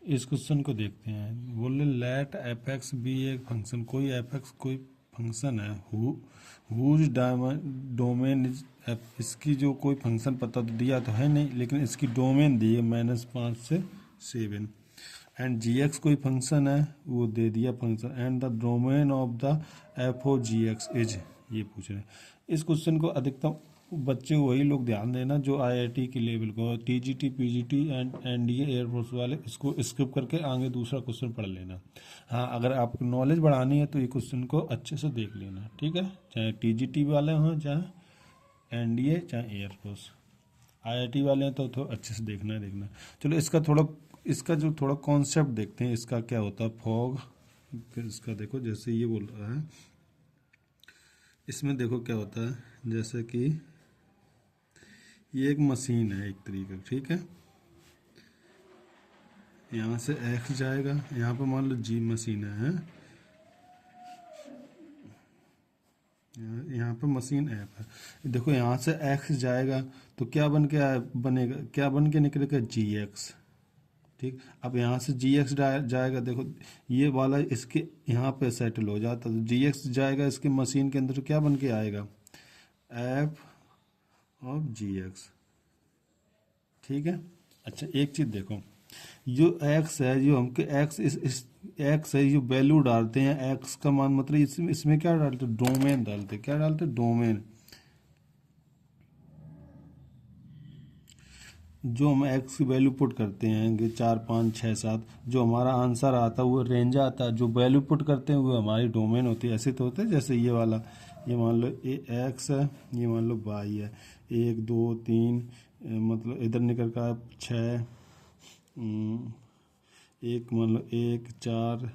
इस क्वेश्चन को देखते हैं। बोले लेट एफ एक्स बी एक फंक्शन, कोई एफ एक्स कोई फंक्शन है हुज डोमेन इज एफ, इसकी जो कोई फंक्शन पता तो दिया तो है नहीं, लेकिन इसकी डोमेन दी है -5 से 7, एंड जी एक्स कोई फंक्शन है वो दे दिया function, and the domain of the f o g x is, ये पूछ रहे हैं। इस क्वेश्चन को अधिकतम बच्चे वही लोग ध्यान देना जो आईआईटी के लेवल को, TGT PGT and NDA air force वाले, इसको स्किप करके आगे दूसरा क्वेश्चन पढ़ लेना। हाँ, अगर आपको नॉलेज बढ़ानी है तो ये क्वेश्चन को अच्छे से देख लेना, ठीक है, चाहे टीजीटी वाले हों, चाहे एनडीए, चाहे एयरफोर्स। आईआईटी वाले हैं तो अच्छे से देखना। चलो इसका जो थोड़ा कॉन्सेप्ट देखते हैं, इसका क्या होता है फॉग। इसका देखो, जैसे ये बोल रहा है, इसमें देखो क्या होता है, जैसे कि ये एक मशीन है एक तरीके का, ठीक है। यहाँ से एक्स जाएगा, यहाँ पे मान लो जी मशीन है, यहाँ पे मशीन ऐप है। देखो यहाँ से एक्स जाएगा तो क्या बनेगा, क्या बन के निकलेगा, जी एक्स, ठीक। अब यहाँ से जी एक्स जाएगा, देखो ये वाला इसके यहाँ पे सेटल हो जाता, तो जी एक्स जाएगा इसके मशीन के अंदर, तो क्या बन के आएगा, एफ ऑफ जी एक्स, ठीक है। अच्छा, एक चीज देखो, जो एक्स है, जो हमके एक्स इस एक्स है, जो वैल्यू डालते हैं एक्स का मान, मतलब इसमें क्या डालते हैं, डोमेन डालते हैं। क्या डालते हैं, डोमेन। जो हम एक्स की वैल्यू पुट करते हैं कि 4 5 6 7, जो हमारा आंसर आता है वो रेंज आता है, जो वैल्यू पुट करते हैं वो हमारी डोमेन होती है। ऐसे तो होते हैं, जैसे ये वाला, ये मान लो ए एक्स है, ये मान लो वाई है, 1 2 3, मतलब इधर निकल का 6, एक मान लो 1 4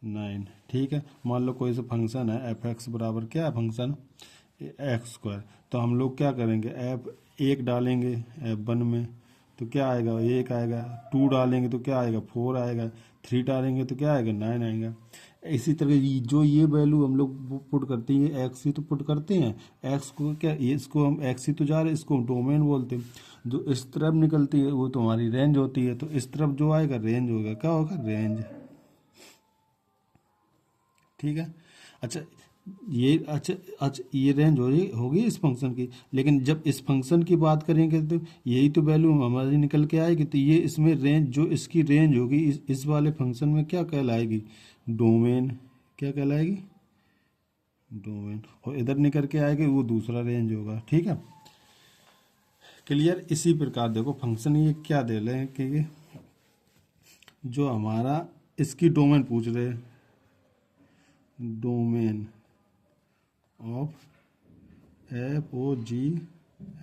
9, ठीक है। मान लो कोई सा फंक्शन है एफ एक्स बराबर क्या है फंक्शन, एक्स स्क्वायर, तो हम लोग क्या करेंगे, एफ 1 डालेंगे एफ 1 में तो क्या आएगा, 1 आएगा, 2 डालेंगे तो क्या आएगा, 4 आएगा, 3 डालेंगे तो क्या आएगा, 9 आएगा। इसी तरह जो ये वैल्यू हम लोग पुट करते हैं, एक्स ही तो पुट करते हैं, एक्स को क्या, ये इसको हम एक्स ही तो जा रहे हैं, इसको डोमेन बोलते हैं। जो इस तरफ निकलती है वो तो हमारी रेंज होती है, तो इस तरफ जो आएगा रेंज होगा, क्या होगा, रेंज, ठीक है। अच्छा, अच्छा ये रेंज होगी इस फंक्शन की, लेकिन जब इस फंक्शन की बात करेंगे तो यही तो वैल्यू हमारी निकल के आएगी, तो ये इसमें रेंज, जो इसकी रेंज होगी इस वाले फंक्शन में क्या कहलाएगी, डोमेन। क्या कहलाएगी, डोमेन। और इधर निकल के आएगी वो दूसरा रेंज होगा, ठीक है, क्लियर। इसी प्रकार देखो फंक्शन ये क्या दे रहे हैं कि जो हमारा इसकी डोमेन पूछ रहे हैं, domain of f o g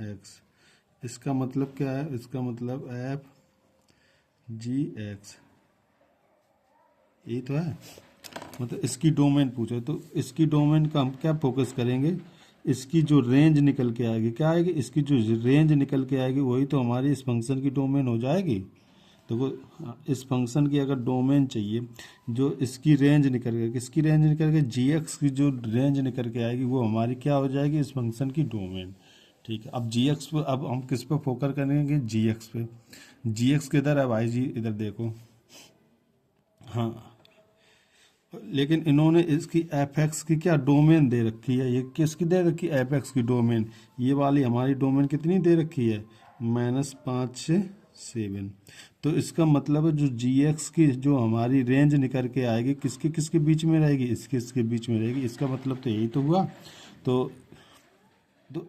x, इसका मतलब क्या है, इसका मतलब एफ जी एक्स, यही तो है। मतलब इसकी डोमेन पूछे तो इसकी डोमेन का हम क्या फोकस करेंगे, इसकी जो रेंज निकल के आएगी, क्या आएगी, इसकी जो रेंज निकल के आएगी वही तो हमारी इस फंक्शन की डोमेन हो जाएगी। देखो इस फंक्शन की अगर डोमेन चाहिए, जो इसकी रेंज निकल के, किसकी रेंज निकल के, जी एक्स की जो रेंज निकल के आएगी वो हमारी क्या हो जाएगी, इस फंक्शन की डोमेन, ठीक है। अब जी एक्स पर, अब हम किस पे फोकस करेंगे, जी एक्स पे। जी एक्स किधर है भाई जी, इधर देखो, हाँ, लेकिन इन्होंने इसकी एफ एक्स की क्या डोमेन दे रखी है, ये किसकी दे रखी है, एफ एक्स की डोमेन। ये वाली हमारी डोमेन कितनी दे रखी है, -5 से 7। तो इसका मतलब है जो जी एक्स की जो हमारी रेंज निकल के आएगी किसके किसके बीच में रहेगी, इसके बीच में रहेगी। इसका मतलब तो यही तो हुआ। तो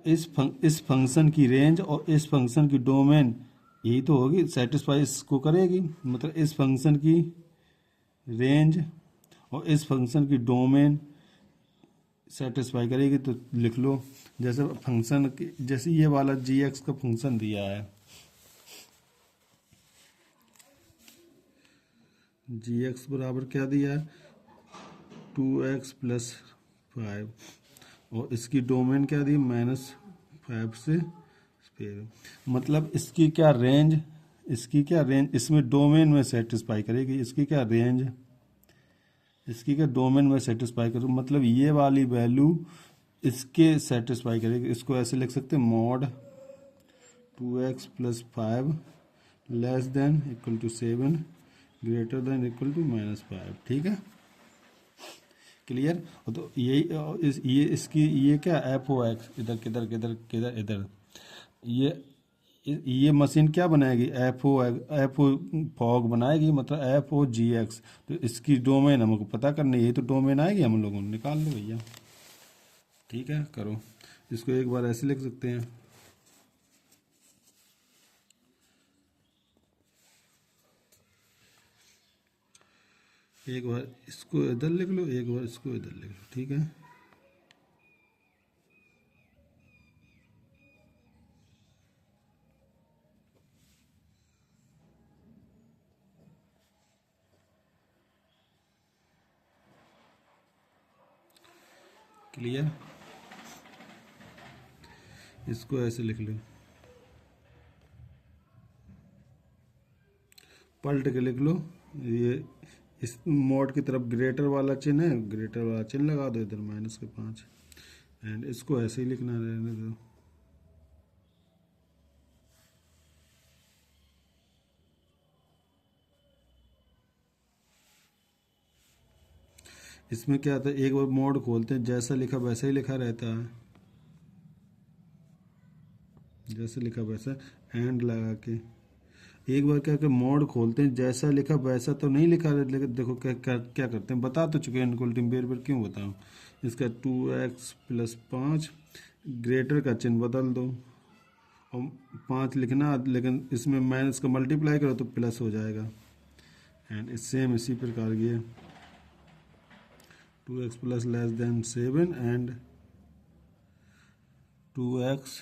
इस फंक्शन की रेंज और इस फंक्शन की डोमेन यही तो होगी, सेटिस्फाई इसको करेगी। मतलब इस फंक्शन की रेंज और इस फंक्शन की डोमेन सेटिस्फाई करेगी। तो लिख लो, जैसे फंक्शन जैसे ये वाला जी एक्स का फंक्शन दिया है, जी एक्स बराबर क्या दिया है, 2x + 5, और इसकी डोमेन क्या दी, -5 से 7। मतलब इसकी क्या रेंज, इसमें डोमेन में सेटिस्फाई करेगी, इसकी क्या रेंज, इसकी क्या डोमेन में सेटिस्फाई करेगी। मतलब ये वाली वैल्यू इसके सेटिस्फाई करेगी। इसको ऐसे लिख सकते हैं, mod 2x + 5 < 7 greater than equal to -5। ठीक है, क्लियर। तो ये इसकी ये क्या एफ ओ एक्स, इधर किधर किधर किधर इधर, ये ये मशीन क्या बनाएगी, एफ ओ फॉग बनाएगी, मतलब एफ ओ जी एक्स। तो इसकी डोमेन हमको पता करनी है, यही तो डोमेन आएगी, हम लोगों ने निकाल लो भैया। ठीक है, करो इसको एक बार ऐसे लिख सकते हैं, एक बार इसको इधर लिख लो, एक बार इसको इधर लिख लो। ठीक है, क्लियर, इसको ऐसे लिख लो, पलट के लिख लो। ये इस मोड की तरफ ग्रेटर वाला चिन्ह है, ग्रेटर वाला चिन्ह लगा दो इधर -5, एंड इसको ऐसे ही लिखना रहने दो। इसमें क्या आता है, एक बार मोड खोलते हैं, जैसा लिखा वैसा ही लिखा रहता है, जैसे लिखा वैसा, एंड लगा के एक बार क्या कर मोड खोलते हैं, जैसा लिखा वैसा तो नहीं लिखा रहता, लेकिन देखो क्या करते हैं, बता तो चुके हैं इनक्वलिटी, बेर बेर क्यों बताऊँ। इसका 2x + 5, ग्रेटर का चिन्ह बदल दो, और 5 लिखना, लेकिन इसमें माइनस का मल्टीप्लाई करो तो प्लस हो जाएगा। एंड सेम इसी प्रकार ये 2x > 7 and 2x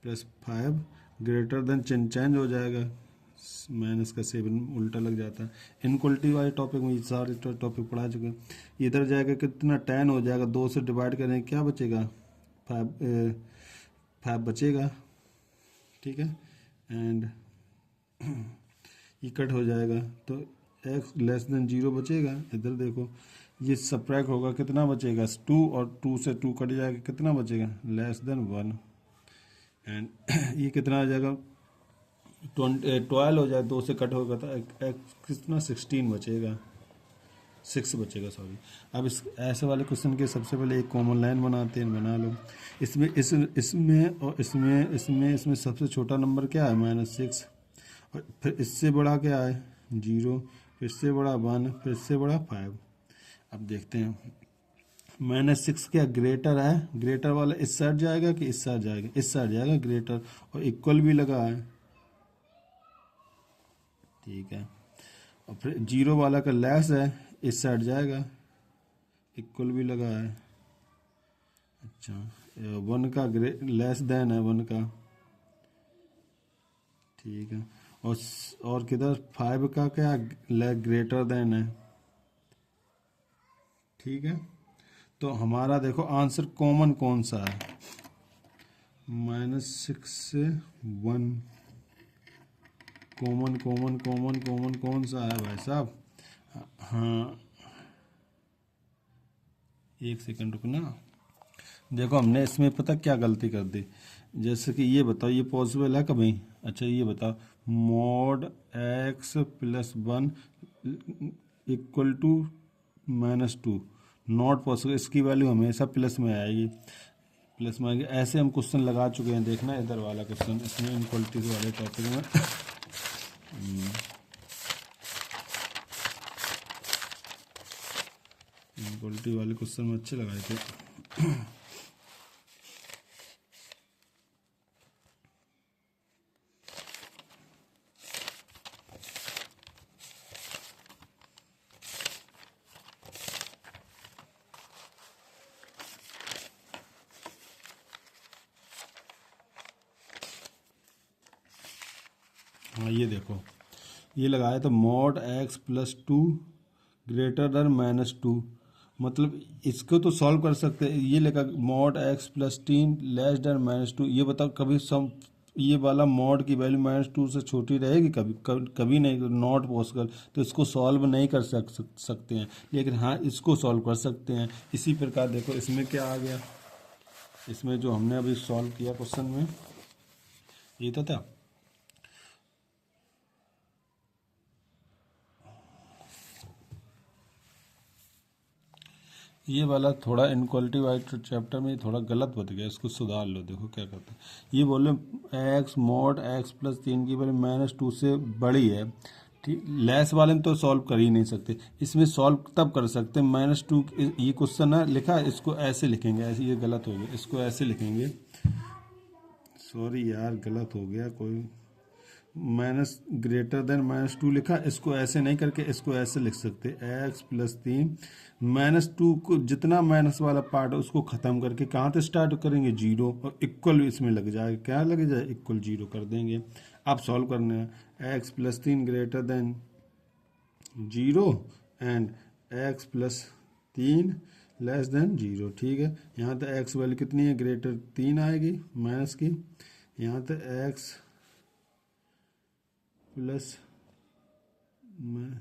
+ 5 greater than चिन्ह चेंज हो जाएगा, -7 उल्टा लग जाता है। इनक्वलिटी वाले टॉपिक में सारे टॉपिक पढ़ा चुके हैं। इधर जाएगा कितना, 10 हो जाएगा, 2 से डिवाइड करें क्या बचेगा, 5 बचेगा। ठीक है, एंड ये कट हो जाएगा, तो x < 0 बचेगा। इधर देखो, ये सब्ट्रैक्ट होगा, कितना बचेगा 2, और 2 से 2 कट जाएगा, कितना बचेगा <1। एंड ये कितना आ जाएगा, 12 हो जाए, 2 से कट होगा तो कितना 16 बचेगा, 6 बचेगा, सॉरी। अब इस ऐसे वाले क्वेश्चन के सबसे पहले एक कॉमन लाइन बनाते हैं, बना लो। इसमें और इसमें सबसे छोटा नंबर क्या है, -6, और फिर इससे बड़ा क्या है 0, फिर इससे बड़ा 1, फिर इससे बड़ा 5। अब देखते हैं, -6 क्या ग्रेटर है, ग्रेटर वाला इस साइड जाएगा कि इस साइड जाएगा, इस साइड जाएगा ग्रेटर, और इक्वल भी लगा है। ठीक है, और फिर 0 वाला का लेस है, इस साइड जाएगा, इक्वल भी लगा है। अच्छा, 1 का लेस देन है 1 का। ठीक है, और किधर 5 का क्या ग्रेटर देन है। ठीक है, तो हमारा देखो आंसर कॉमन कौन सा है, -6 से 1, कॉमन कॉमन कॉमन कॉमन कौन सा है भाई साहब। हाँ, एक सेकंड रुकना, देखो हमने इसमें पता क्या गलती कर दी। जैसे कि ये बताओ, ये पॉसिबल है कभी, अच्छा ये बताओ, mod x + 1 = -2, नॉट पॉसिबल, इसकी वैल्यू हमेशा प्लस में आएगी, प्लस में आएगी। ऐसे हम क्वेश्चन लगा चुके हैं, देखना इधर वाला क्वेश्चन, इसमें इनक्वलिटी वाले टॉपिक में इनक्वलिटी वाले क्वेश्चन में अच्छे लगाए थे। हाँ, ये देखो, ये लगाया था mod x + 2 ग्रेटर देन -2, मतलब इसको तो सॉल्व कर सकते हैं। ये लगा mod x + 3 लेस देन -2, ये बताओ कभी सम ये वाला मॉड की वैल्यू -2 से छोटी रहेगी, कभी नहीं, नॉट पॉसिबल। तो इसको सॉल्व नहीं कर सकते हैं, लेकिन हाँ इसको सॉल्व कर सकते हैं। इसी प्रकार देखो इसमें क्या आ गया, इसमें जो हमने अभी सॉल्व किया क्वेश्चन में, ये तो था ये वाला थोड़ा इनक्वालिटी वाइट चैप्टर में थोड़ा गलत बत गया, इसको सुधार लो। देखो क्या करते हैं, ये बोले एक्स मॉड एक्स प्लस 3 की वैल्यू -2 से बड़ी है, ठीक। लेस वाले में तो सॉल्व कर ही नहीं सकते, इसमें सॉल्व तब कर सकते हैं -2। ये क्वेश्चन है लिखा, इसको ऐसे लिखेंगे, ऐसे, ये गलत हो गया, इसको ऐसे लिखेंगे, सॉरी यार गलत हो गया, कोई माइनस ग्रेटर देन -2 लिखा, इसको ऐसे नहीं करके इसको ऐसे लिख सकते, एक्स प्लस 3 -2 को जितना माइनस वाला पार्ट है उसको ख़त्म करके कहाँ से स्टार्ट करेंगे, 0, और इक्वल इसमें लग जाएगा, क्या लग जाए, इक्वल 0 कर देंगे। अब सॉल्व करना है, x plus 3 greater than 0 and x plus 3 less than 0, ठीक है। यहाँ तो एक्स वैल्यू कितनी है, ग्रेटर 3 आएगी माइनस की, यहाँ तो एक्स प्लस में,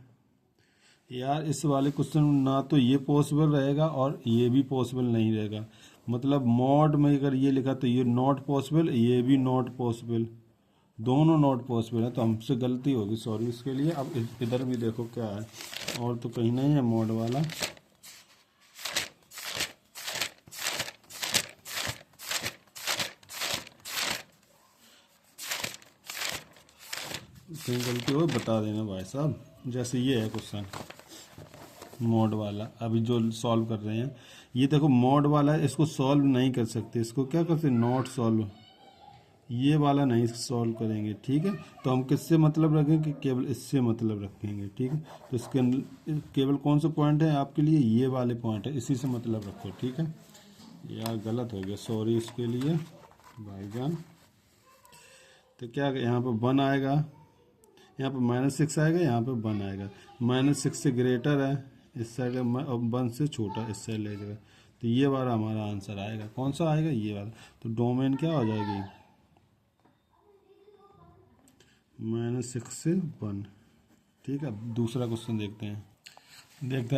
यार इस वाले क्वेश्चन में ना तो ये पॉसिबल रहेगा और ये भी पॉसिबल नहीं रहेगा, मतलब मॉड में अगर ये लिखा तो ये नॉट पॉसिबल, ये भी नॉट पॉसिबल, दोनों नॉट पॉसिबल है, तो हमसे गलती होगी, सॉरी इसके लिए। अब इधर भी देखो क्या है, और तो कहीं नहीं है मॉड वाला, कहीं गलती हो बता देना भाई साहब। जैसे ये है क्वेश्चन मॉड वाला, अभी जो सॉल्व कर रहे हैं, ये देखो मॉड वाला है, इसको सॉल्व नहीं कर सकते, इसको क्या करते, नॉट सॉल्व, ये वाला नहीं सॉल्व करेंगे, ठीक है। तो हम किससे मतलब रखेंगे, केवल इससे मतलब रखेंगे, ठीक है। तो इसके अंदर केवल कौन सा पॉइंट है आपके लिए, ये वाले पॉइंट है, इसी से मतलब रखो, ठीक है। यार गलत हो गया, सॉरी इसके लिए भाईजान। तो क्या यहाँ पर 1 आएगा, यहाँ पर -6 आएगा, यहाँ पर 1 आएगा, -6 से ग्रेटर है इस साइड, और 1 से छोटा इस साइड ले जाएगा, तो ये वाला हमारा आंसर आएगा, कौन सा आएगा, ये वाला। तो डोमेन क्या हो जाएगी, -6 से 1, ठीक है। अब दूसरा क्वेश्चन देखते हैं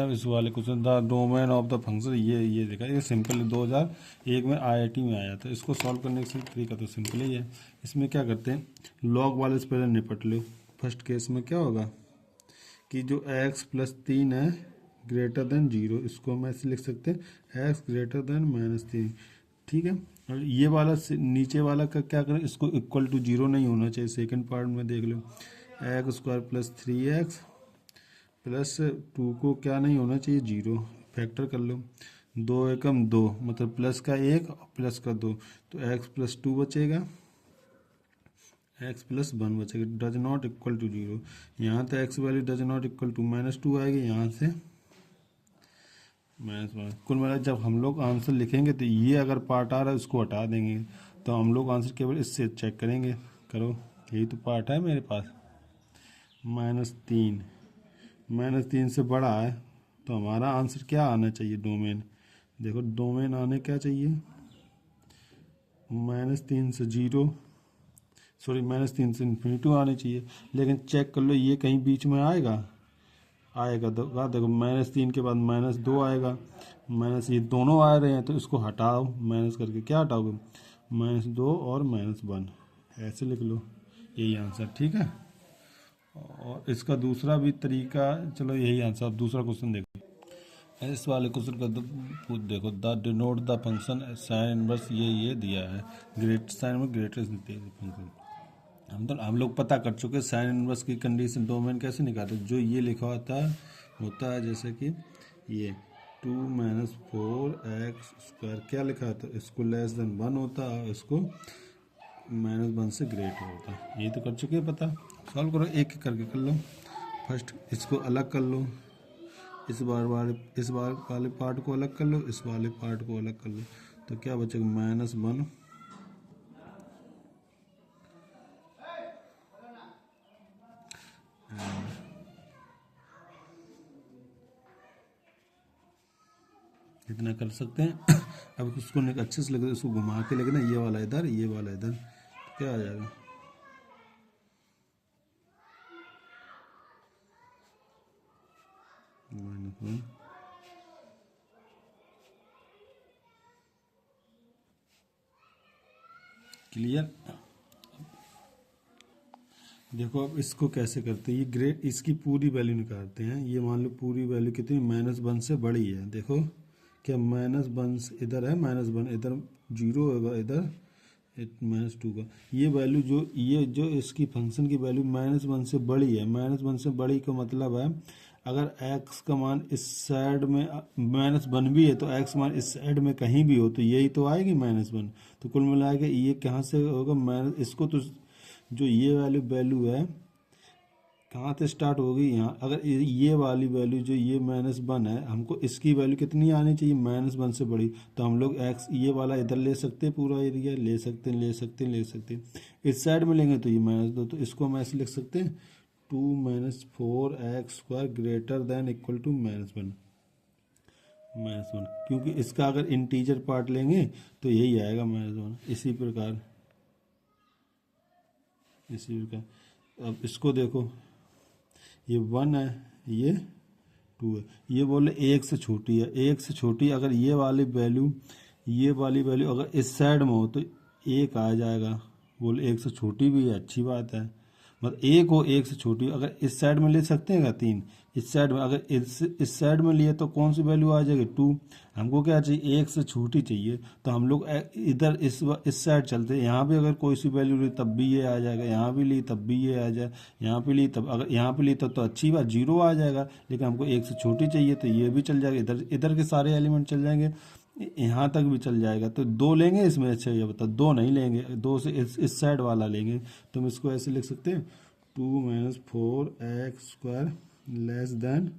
इस वाले question, the domain of the function, ये देखा, ये सिंपल 2001 में IIT में आया था। इसको सॉल्व करने का तरीका तो सिंपल ही है। इसमें क्या करते हैं, लॉग वाले से पहले निपट लो। फर्स्ट केस में क्या होगा कि जो x प्लस 3 है ग्रेटर देन 0, इसको हम ऐसे लिख सकते हैं, x ग्रेटर देन -3, ठीक है। और ये वाला नीचे वाला का क्या करें, इसको इक्वल टू 0 नहीं होना चाहिए, सेकंड पार्ट में देख लो, x square plus 3x plus 2 को क्या नहीं होना चाहिए, 0, फैक्टर कर लो, 2 एकम 2, मतलब प्लस का 1 और प्लस का 2, तो x प्लस 2 बचेगा, x प्लस 1 बचेगा, डज नॉट इक्वल टू 0। यहाँ तो x value does not equal to -2 आएगी, यहाँ से -1। कुल मिला जब हम लोग आंसर लिखेंगे तो ये अगर पार्ट आ रहा है उसको हटा देंगे, तो हम लोग आंसर केवल इससे चेक करेंगे, करो यही तो पार्ट है मेरे पास, -3, -3 से बड़ा है, तो हमारा आंसर क्या आना चाहिए, डोमेन। देखो डोमेन आने क्या चाहिए, -3 से 0, सॉरी -3 से ∞ आनी चाहिए, लेकिन चेक कर लो ये कहीं बीच में आएगा, देखो -3 के बाद -2 आएगा, माइनस ये दोनों आ रहे हैं, तो इसको हटाओ, माइनस करके क्या हटाओगे, -2 और -1, ऐसे लिख लो, यही आंसर, ठीक है। और इसका दूसरा भी तरीका, चलो यही आंसर। अब दूसरा क्वेश्चन देखो, इस वाले क्वेश्चन का देखो, the denote the function sine inverse, ये दिया है, ग्रेट साइन में ग्रेटेस्ट फंक्शन, हम लोग पता कर चुके साइन इनवर्स की कंडीशन, डोमेन कैसे निकालते, जो ये लिखा होता है जैसे कि ये 2 - 4x² क्या लिखा था, इसको लेस देन 1 होता है, इसको -1 से ग्रेटर होता है, ये तो कर चुके हैं पता। सॉल्व करो, एक एक करके कर लो। फर्स्ट इसको अलग कर लो, इस बार वाले पार्ट को अलग कर लो, इस वाले पार्ट को अलग कर लो, तो क्या बचेगा, -1, इतना कर सकते हैं। अब उसको अच्छे से लगे, उसको घुमा के लेके ना, ये वाला इधर, ये वाला इधर, तो क्या आ जाएगा, -1, क्लियर। देखो अब इसको कैसे करते हैं, ये ग्रेड इसकी पूरी वैल्यू निकालते हैं, ये मान लो पूरी वैल्यू कितनी, -1 से बड़ी है, देखो क्या -1 इधर है, -1 इधर 0 होगा, इधर -2 का। ये वैल्यू जो इसकी फंक्शन की वैल्यू -1 से बड़ी है, -1 से बड़ी का मतलब है अगर x का मान इस साइड में -1 भी है तो x मान इस साइड में कहीं भी हो तो यही तो आएगी -1। तो कुल मिला के ये कहाँ से होगा, इसको तो जो ये वाली वैल्यू है कहाँ से स्टार्ट होगी, यहाँ। अगर ये वाली वैल्यू जो ये -1 है, हमको इसकी वैल्यू कितनी आनी चाहिए, -1 से बड़ी। तो हम लोग x ये वाला इधर ले सकते हैं, पूरा एरिया ले सकते हैं, ले सकते हैं, ले सकते हैं। इस साइड में लेंगे तो ये -2, तो इसको हम ऐसे लिख सकते हैं 2 - 4x² greater than equal to -1। क्योंकि इसका अगर इंटीजर पार्ट लेंगे तो यही आएगा -1। इसी प्रकार अब इसको देखो, ये 1 है, ये 2 है, ये बोले 1 से छोटी है, 1 से छोटी अगर ये वाली वैल्यू अगर इस साइड में हो तो 1 आ जाएगा। बोले 1 से छोटी भी है, अच्छी बात है, मतलब 1 हो 1 से छोटी। अगर इस साइड में ले सकते हैं क्या 3, इस साइड में अगर इस साइड में लिए तो कौन सी वैल्यू आ जाएगी 2। हमको क्या चाहिए, 1 से छोटी चाहिए, तो हम लोग इधर इस साइड चलते हैं। यहाँ भी अगर कोई सी वैल्यू ली तब भी ये आ जाएगा, यहाँ भी ली तब भी ये आ जाए, यहाँ पे ली तब, अगर यहाँ पे ली तब तो अच्छी बात 0 आ जाएगा। लेकिन हमको 1 से छोटी चाहिए तो ये भी चल जाएगा, इधर के सारे एलिमेंट चल जाएंगे, यहाँ तक भी चल जाएगा। तो 2 लेंगे इसमें, अच्छा ये बता, 2 नहीं लेंगे, 2 से इस साइड वाला लेंगे। तो हम इसको ऐसे लिख सकते हैं 2 - 4x² लेस देन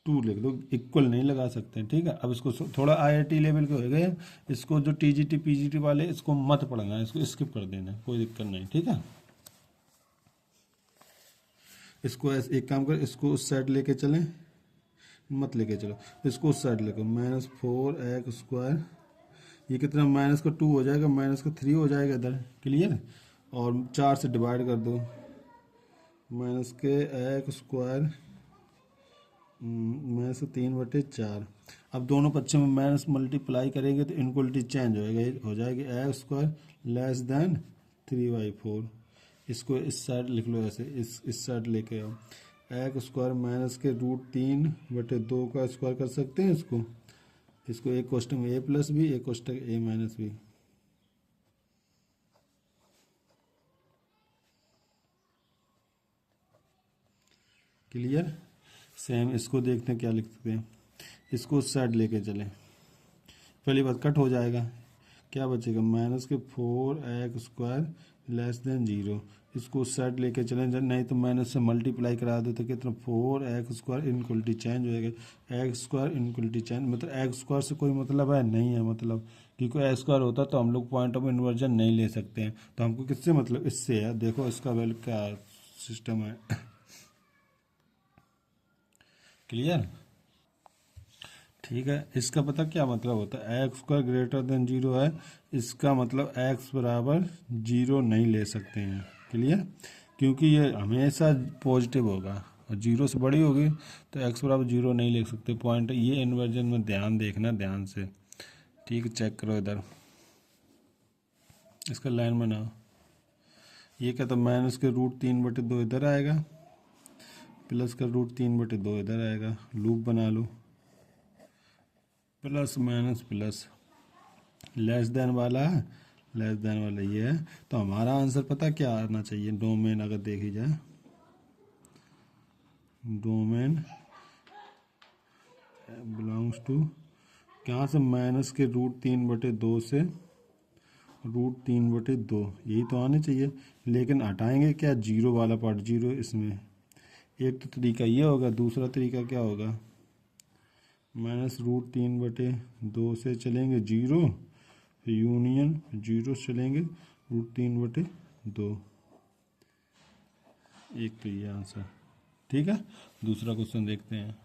2 लिख दो, इक्वल नहीं लगा सकते हैं, ठीक है। अब इसको थोड़ा IIT लेवल के हो गए, इसको जो TGT PGT वाले इसको मत पढ़ना, इसको स्किप कर देना, कोई दिक्कत नहीं, ठीक है। इसको ऐसे एक काम कर, इसको उस साइड लेके चलें, मत लेके चलो, इसको उस साइड लेकर -4x², ये कितना -2 हो जाएगा, -3 हो जाएगा इधर, क्लियर। और 4 से डिवाइड कर दो, -x², -3/4। अब दोनों पक्षों में माइनस मल्टीप्लाई करेंगे तो इनक्वलिटी चेंज हो जाएगी x² लेस देन 3/4। इसको इस साइड लिख लो ऐसे, इस साइड लेके आओ, x² माइनस के √3/2 का स्क्वायर कर सकते हैं इसको एक कोष्टक में a+ भी, एक कोष्टक a- भी। क्लियर। सेम इसको देखते हैं क्या लिख सकते हैं, इसको उस साइड लेके चलें, पहली बात कट हो जाएगा, क्या बचेगा -4x² लेस देन 0। इसको उस साइड लेके चलें, नहीं तो माइनस से मल्टीप्लाई करा दो तो कितना 4x² इनक्वलिटी चेंज हो जाएगा, x² इनक्वलिटी चेंज, मतलब x² से कोई मतलब है नहीं है, मतलब क्योंकि x² होता तो हम लोग पॉइंट ऑफ इन्वर्जन नहीं ले सकते हैं। तो हमको किससे मतलब, इससे है। देखो इसका वैल्यू क्या सिस्टम है, क्लियर, ठीक है। इसका पता क्या मतलब होता है, x² ग्रेटर देन 0 है, इसका मतलब x बराबर 0 नहीं ले सकते हैं, क्लियर, क्योंकि ये हमेशा पॉजिटिव होगा और 0 से बड़ी होगी तो x बराबर 0 नहीं ले सकते। पॉइंट ये इन्वर्जन में ध्यान देखना, ध्यान से, ठीक है। चेक करो इधर, इसका लाइन बनाओ, ये क्या, तो -√3/2 इधर आएगा, प्लस का √3/2 इधर आएगा, लूप बना लो, plus minus plus, less than वाला है, लेस देन वाला ये है। तो हमारा आंसर पता क्या आना चाहिए, डोमेन अगर देखी जाए, डोमेन बिलोंग्स टू, कहाँ से, माइनस के √3/2 से √3/2, यही तो आने चाहिए। लेकिन हटाएंगे क्या, 0 वाला पार्ट, 0 इसमें। एक तो तरीका ये होगा, दूसरा तरीका क्या होगा, -√3/2 से चलेंगे 0, यूनियन 0 से चलेंगे √3/2, एक तो ये आंसर, ठीक है। दूसरा क्वेश्चन देखते हैं।